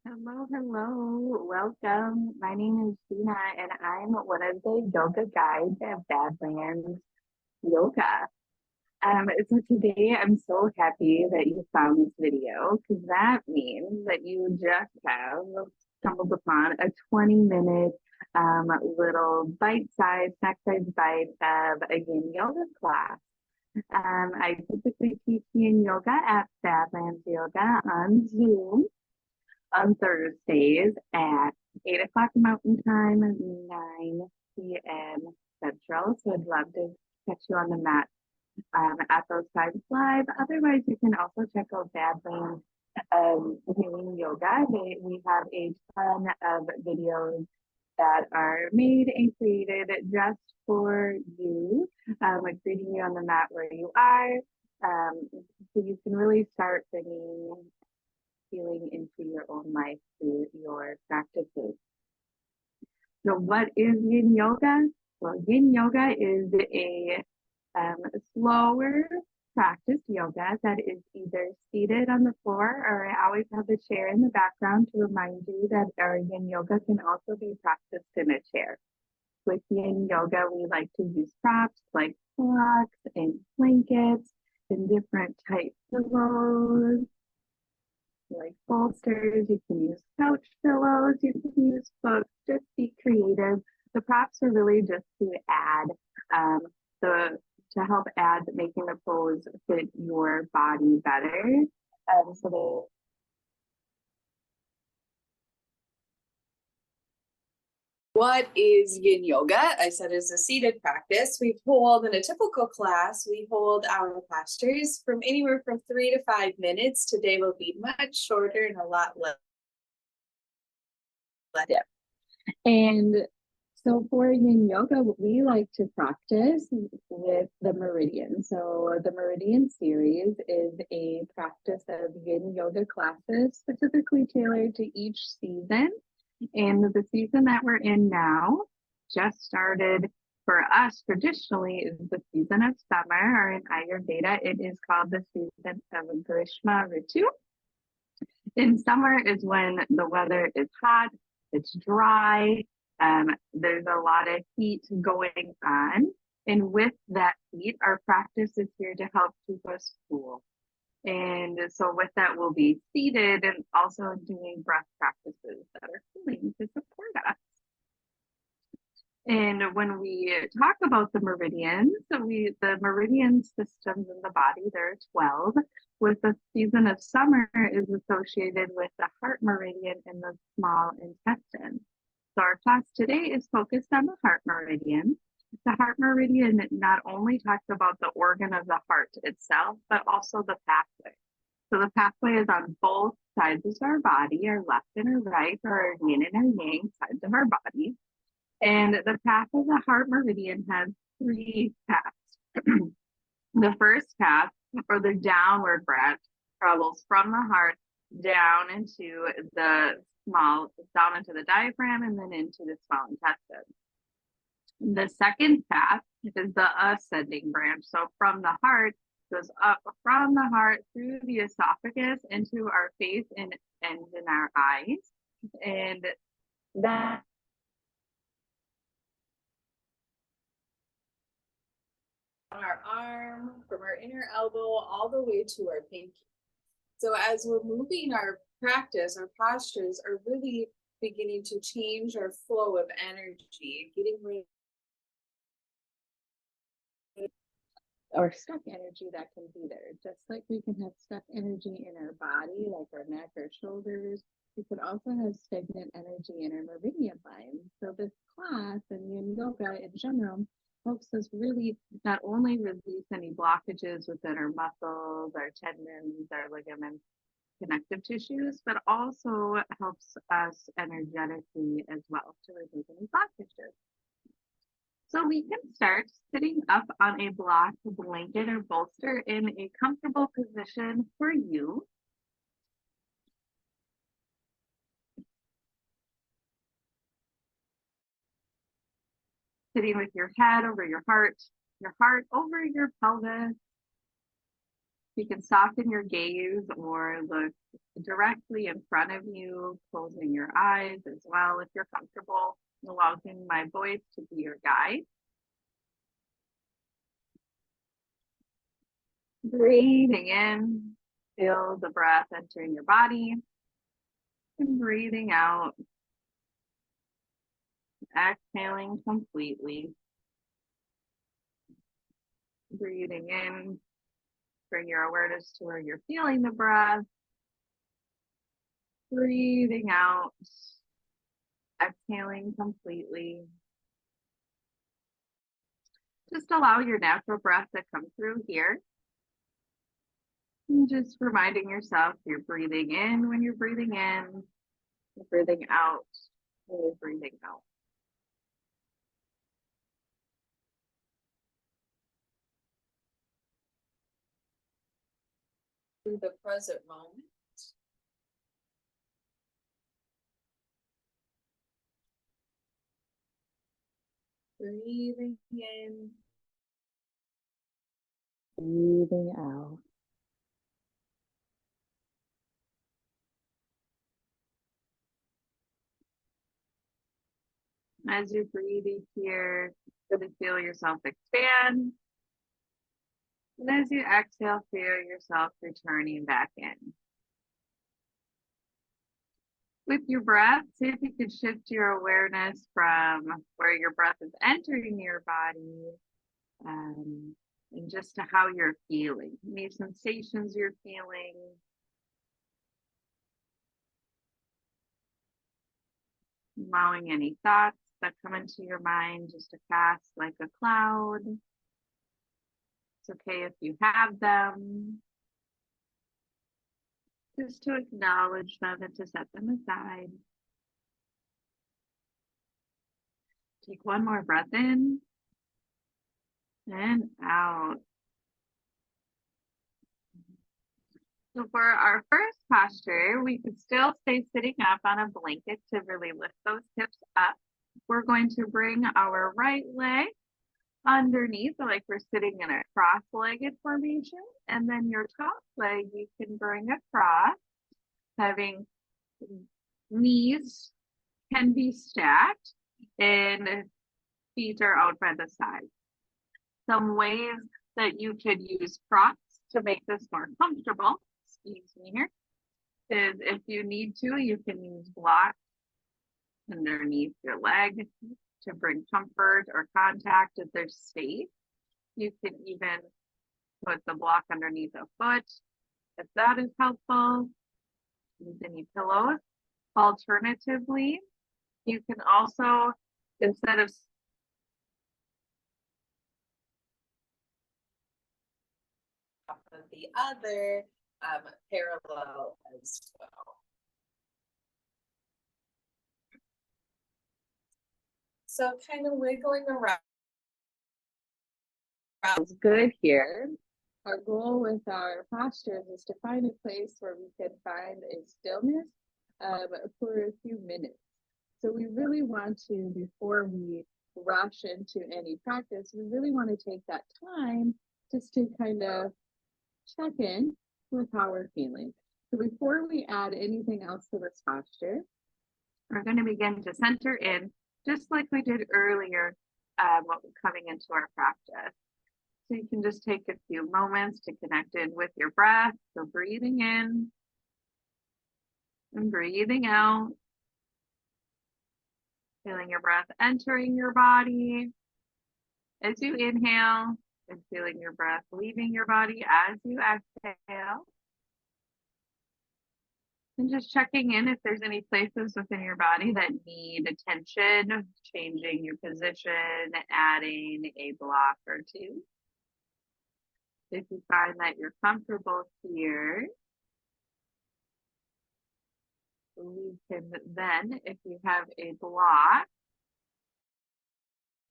Hello, hello, welcome. My name is Gina, and I'm one of the yoga guides at Badlands Yoga. So today I'm so happy that you found this video because that means that you just have stumbled upon a 20-minute little bite-sized, snack-sized bite of a yin yoga class. I typically teach yin yoga at Badlands Yoga on Zoom on Thursdays at 8 o'clock Mountain Time and 9 p.m. Central. So I'd love to catch you on the mat at those times live. Otherwise, you can also check out Badlands doing yoga. We have a ton of videos that are made and created just for you, like greeting you on the mat where you are. So you can really start bringing healing into your own life through your practices. So, what is yin yoga? Well, yin yoga is a slower practice yoga that is either seated on the floor, or I always have the chair in the background to remind you that our yin yoga can also be practiced in a chair. With yin yoga, we like to use props like blocks and blankets and different type pillows like bolsters. You can use couch pillows, you can use books, just be creative. The props are really just to add the to help add making the pose fit your body better. So What is yin yoga? I said it's a seated practice. We hold in a typical class, we hold our postures from anywhere from 3 to 5 minutes. Today will be much shorter and a lot less. and so for yin yoga, we like to practice with the meridian. So the meridian series is a practice of yin yoga classes specifically tailored to each season. And the season that we're in now just started for us traditionally is the season of summer, or in Ayurveda, it is called the season of Grishma Ritu. In summer is when the weather is hot, it's dry, there's a lot of heat going on. And with that heat, our practice is here to help keep us cool. And so with that, we'll be seated and also doing breath practices that are cooling to support us. And when we talk about the meridians, the meridian systems in the body, there are 12, with the season of summer is associated with the heart meridian and the small intestine. So our class today is focused on the heart meridian. The heart meridian not only talks about the organ of the heart itself, but also the pathway. So the pathway is on both sides of our body, our left and our right, or our yin and our yang sides of our body. And the path of the heart meridian has 3 paths. The first path, or the downward breath, travels from the heart down into down into the diaphragm and then into the small intestine. The second path is the ascending branch. So from the heart, goes up from the heart through the esophagus into our face and ends in our eyes. And that On our arm, from our inner elbow, all the way to our pinky. So as we're moving our practice, our postures are really beginning to change our flow of energy, getting rid or stuck energy that can be there. Just like we can have stuck energy in our body, like our neck or shoulders, we could also have stagnant energy in our meridian line. So this class and yin yoga in general helps us really not only release any blockages within our muscles, our tendons, our ligaments, connective tissues, but also helps us energetically as well to remove any blockages. So we can start sitting up on a block, blanket, or bolster in a comfortable position for you. Sitting with your head over your heart over your pelvis, You can soften your gaze or look directly in front of you, closing your eyes as well if you're comfortable, allowing my voice to be your guide. Breathing in, feel the breath entering your body, and breathing out, exhaling completely. Breathing in, bring your awareness to where you're feeling the breath. Breathing out, exhaling completely. Just allow your natural breath to come through here. And just reminding yourself you're breathing in when you're breathing in, you're breathing out when you're breathing out. To the present moment. Breathing in. Breathing out. As you're breathing here, you're going to feel yourself expand. And as you exhale, feel yourself returning back in. With your breath, see if you can shift your awareness from where your breath is entering your body and just to how you're feeling, any sensations you're feeling. Allowing any thoughts that come into your mind just to pass like a cloud. It's okay if you have them. Just to acknowledge them and to set them aside. Take one more breath in and out. So for our first posture, we could still stay sitting up on a blanket to really lift those hips up. We're going to bring our right leg underneath, like we're sitting in a cross-legged formation, and then your top leg you can bring across, having knees can be stacked and feet are out by the side. Some ways that you could use props to make this more comfortable, excuse me here, is if you need to, you can use blocks underneath your leg to bring comfort or contact if there's space. You can even put the block underneath a foot if that is helpful. Use any pillows. Alternatively, you can also, instead of The other parallel as well. So kind of wiggling around. Sounds good here. Our goal with our postures is to find a place where we can find a stillness for a few minutes. So we really want to, before we rush into any practice, we really want to take that time just to kind of check in with how we're feeling. So before we add anything else to this posture, we're going to begin to center in, just like we did earlier, coming into our practice. So you can just take a few moments to connect in with your breath. So breathing in and breathing out. Feeling your breath entering your body as you inhale and feeling your breath leaving your body as you exhale. And just checking in if there's any places within your body that need attention, changing your position, adding a block or two. If you find that you're comfortable here, we can then, if you have a block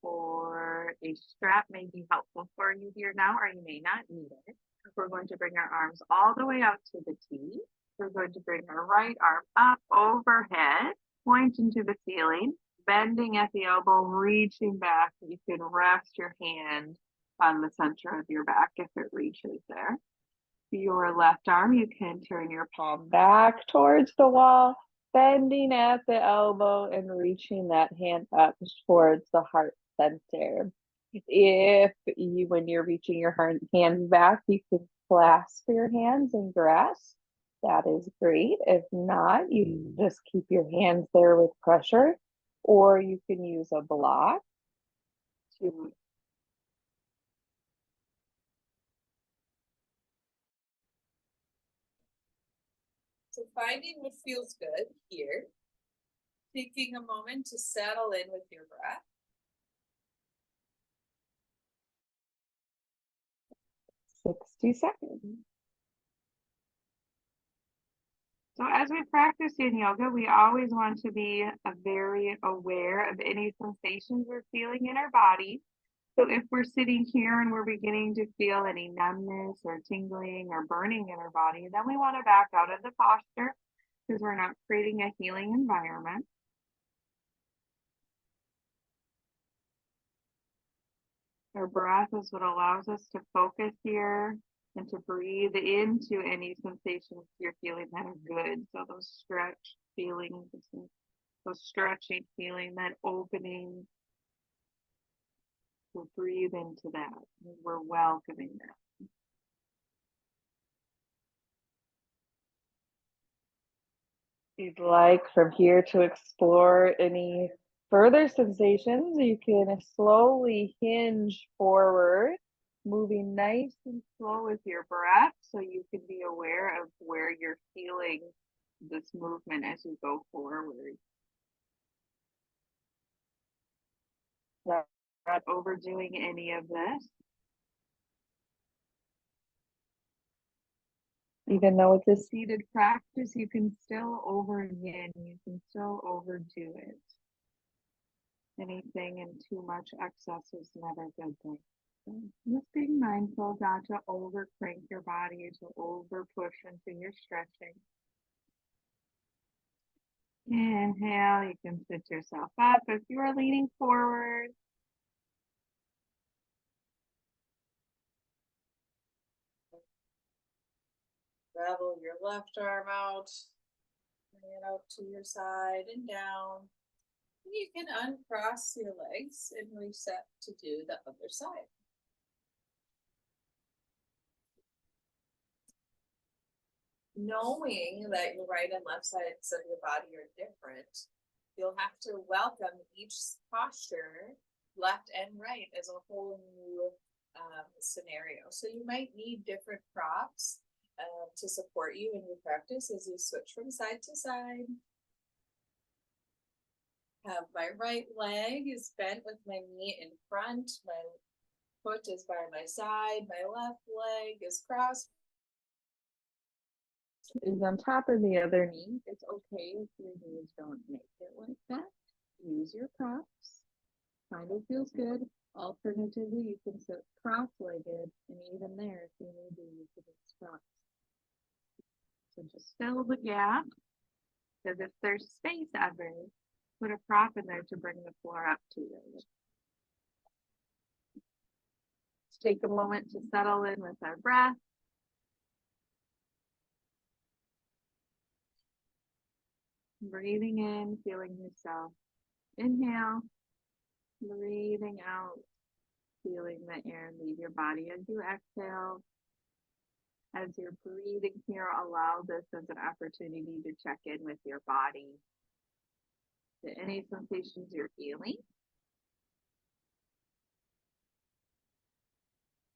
or a strap may be helpful for you here now, or you may not need it. We're going to bring our arms all the way out to the T. We're going to bring our right arm up overhead, pointing to the ceiling, bending at the elbow, reaching back. You can rest your hand on the center of your back if it reaches there. your left arm, you can turn your palm back towards the wall, bending at the elbow and reaching that hand up towards the heart center. If you, when you're reaching your hands back, you can clasp your hands and grasp. That is great. If not, you just keep your hands there with pressure, or you can use a block to So finding what feels good here, taking a moment to settle in with your breath. 60 seconds. So as we practice yin yoga, we always want to be very aware of any sensations we're feeling in our body. So if we're sitting here and we're beginning to feel any numbness or tingling or burning in our body, then we want to back out of the posture because we're not creating a healing environment. Our breath is what allows us to focus here and to breathe into any sensations you're feeling that are good. So those stretch feelings, those stretching feeling, that opening, we'll breathe into that. We're welcoming that. If you'd like from here to explore any further sensations, you can slowly hinge forward, moving nice and slow with your breath so you can be aware of where you're feeling this movement as you go forward. Not overdoing any of this. Even though it's a seated practice, you can still over yin, you can still overdo it. Anything and too much excess is never a good thing. So just being mindful not to over crank your body, to over push into your stretching. Inhale, you can sit yourself up if you are leaning forward. Travel your left arm out, bring it out to your side and down. And you can uncross your legs and reset to do the other side. Knowing that your right and left sides of your body are different, you'll have to welcome each posture, left and right, as a whole new scenario. So you might need different props to support you in your practice as you switch from side to side. My right leg is bent with my knee in front. My foot is by my side. My left leg is crossed. Is on top of the other knee. It's okay if your knees don't make it like that. Use your props. Kind of feels good. Alternatively, you can sit cross-legged, and even there, if you need to, you can use props. So just fill the gap, because if there's space ever, put a prop in there to bring the floor up to you. Let's take a moment to settle in with our breath. Breathing in, feeling yourself. Inhale, breathing out, feeling the air leave your body as you exhale. As you're breathing here, allow this as an opportunity to check in with your body. To any sensations you're feeling.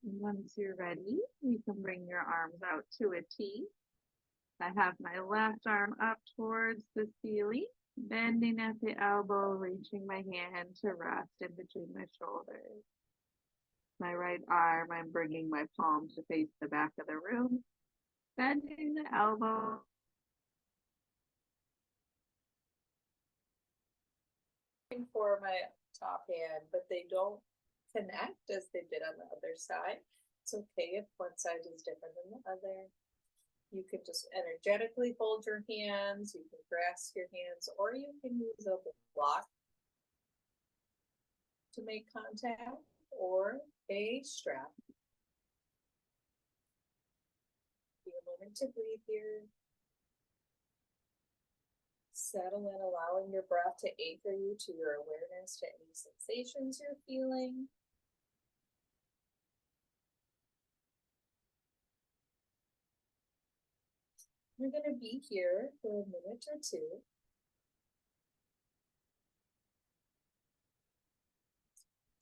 And once you're ready, you can bring your arms out to a T. I have my left arm up towards the ceiling, bending at the elbow, reaching my hand to rest in between my shoulders. My right arm, I'm bringing my palm to face the back of the room, bending the elbow. For my top hand, but they don't connect as they did on the other side. It's okay if one side is different than the other. You can just energetically hold your hands, you can grasp your hands, or you can use a block to make contact, or a strap. moment to breathe here. Settle in, allowing your breath to anchor you to your awareness, to any sensations you're feeling. We're going to be here for a minute or two.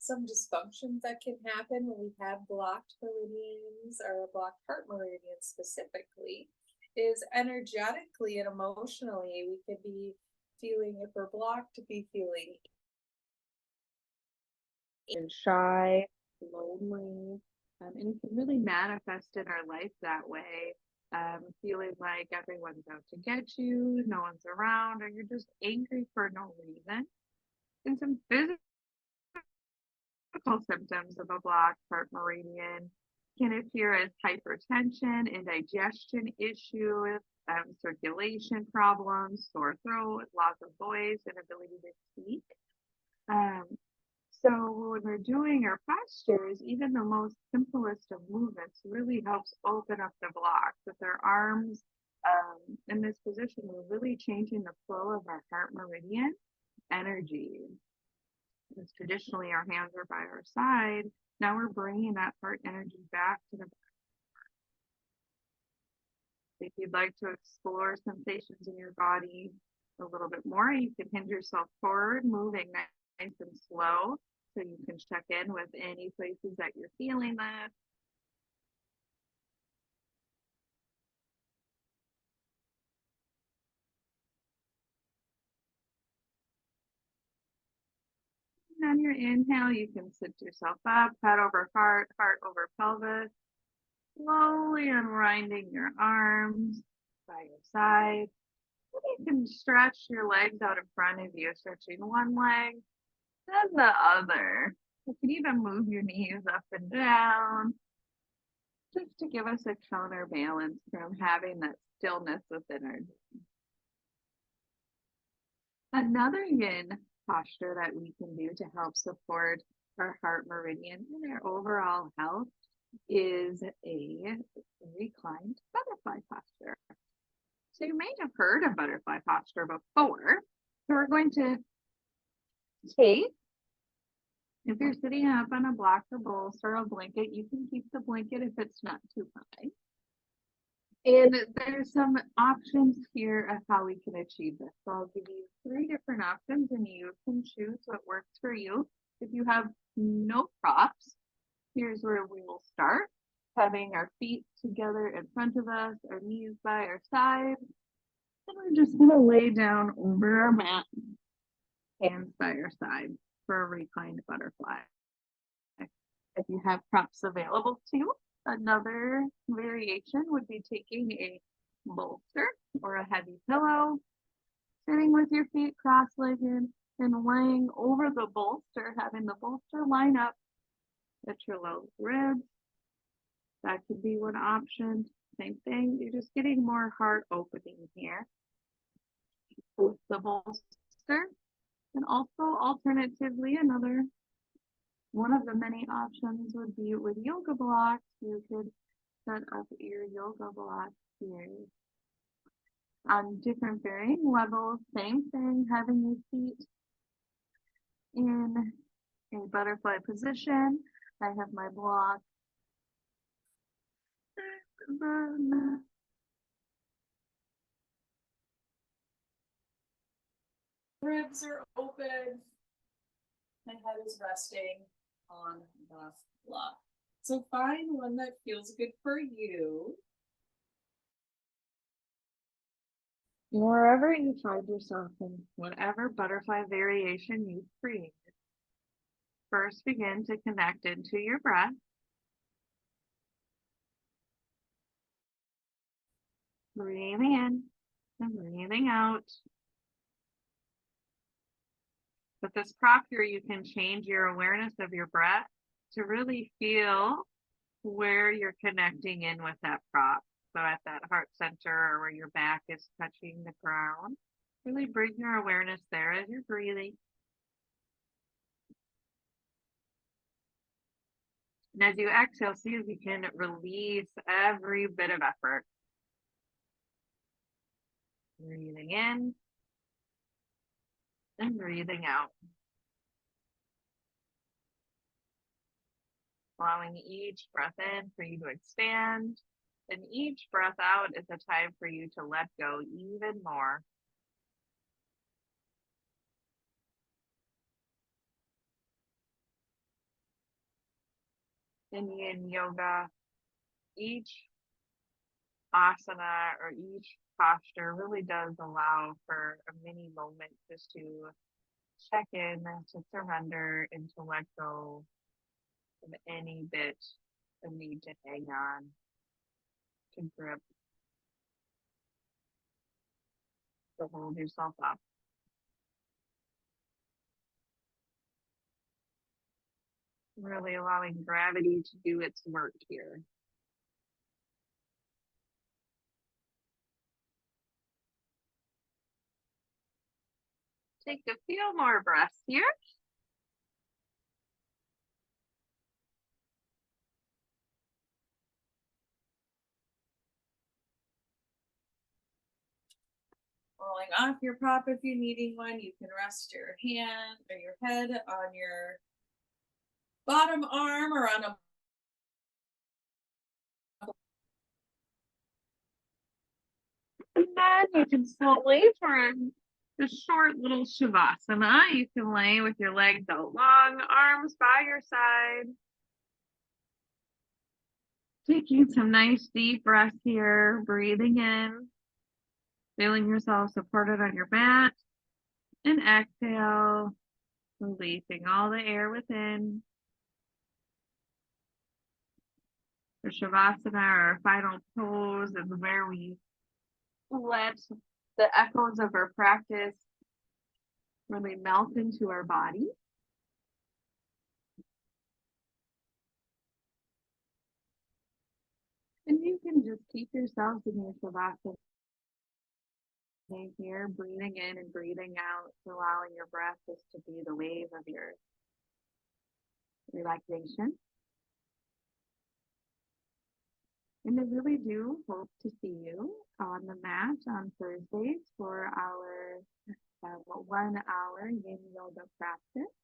Some dysfunctions that can happen when we have blocked meridians or blocked heart meridians specifically is energetically and emotionally we could be feeling, if we're blocked, to be feeling shy, lonely, and it can really manifest in our life that way. Feeling like everyone's out to get you, no one's around, or you're just angry for no reason. And some physical symptoms of a blocked heart meridian can appear as hypertension, indigestion issues, circulation problems, sore throat, loss of voice, inability to speak. So when we're doing our postures, even the most simplest of movements really helps open up the block with our arms. In this position, we're really changing the flow of our heart meridian energy. Because traditionally our hands are by our side. Now we're bringing that heart energy back to the back. If you'd like to explore sensations in your body a little bit more, you can hinge yourself forward, moving nice and slow, so you can check in with any places that you're feeling that. And on your inhale, you can sit yourself up, head over heart, heart over pelvis, slowly unwinding your arms by your side. You can stretch your legs out in front of you, stretching one leg, then the other. You can even move your knees up and down, just to give us a counterbalance from having that stillness within our. Another yin posture that we can do to help support our heart meridian and our overall health is a reclined butterfly posture. So you may have heard of butterfly posture before. So we're going to take, if you're sitting up on a block or bolster or a blanket, you can keep the blanket if it's not too high. And there's some options here of how we can achieve this. So I'll give you 3 different options and you can choose what works for you. If you have no props, here's where we will start. Having our feet together in front of us, our knees by our side. And we're just going to lay down over our mat, hands by our side for a reclined butterfly. If you have props available to you, another variation would be taking a bolster or a heavy pillow, sitting with your feet cross-legged and laying over the bolster, having the bolster line up at your low ribs. That could be one option. Same thing, you're just getting more heart opening here with the bolster. And also alternatively, another one of the many options would be with yoga blocks. You could set up your yoga block here on different varying levels. Same thing, having your feet in a butterfly position. I have my block. ribs are open. My head is resting on the block. So find one that feels good for you. Wherever you find yourself in whatever butterfly variation you create, first begin to connect into your breath. Breathing in and breathing out. With this prop here, you can change your awareness of your breath to really feel where you're connecting in with that prop. So at that heart center or where your back is touching the ground, really bring your awareness there as you're breathing. And as you exhale, see if you can release every bit of effort. Breathing in and breathing out. Allowing each breath in for you to expand, and each breath out is a time for you to let go even more. In Yin Yoga, each asana or each posture really does allow for a mini moment just to check in, to surrender, and to let go of any bit of need to hang on, to grip, to hold yourself up. Really allowing gravity to do its work here. Take a few more breaths here. Rolling off your prop if you're needing one. You can rest your hand or your head on your bottom arm or on a And then you can slowly, for a short little shavasana, you can lay with your legs out long, arms by your side. Taking some nice deep breaths here, breathing in, feeling yourself supported on your mat, and exhale, releasing all the air within. The shavasana, our final pose, is where we let the echoes of our practice really melt into our body. And you can just keep yourselves in your shavasana here, breathing in and breathing out, allowing your breath just to be the wave of your relaxation. And I really do hope to see you on the mat on Thursdays for our 1 hour yin yoga practice.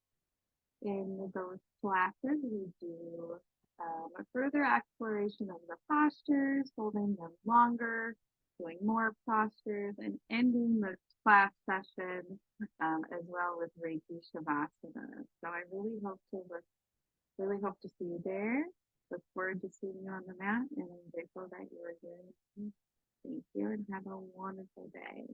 In those classes, we do a further exploration of the postures, holding them longer, doing more postures, and ending the class session as well with Reiki Shavasana. So I really hope to see you there. Look forward to seeing you on the mat, and I'm grateful that you are here. Thank you, and have a wonderful day.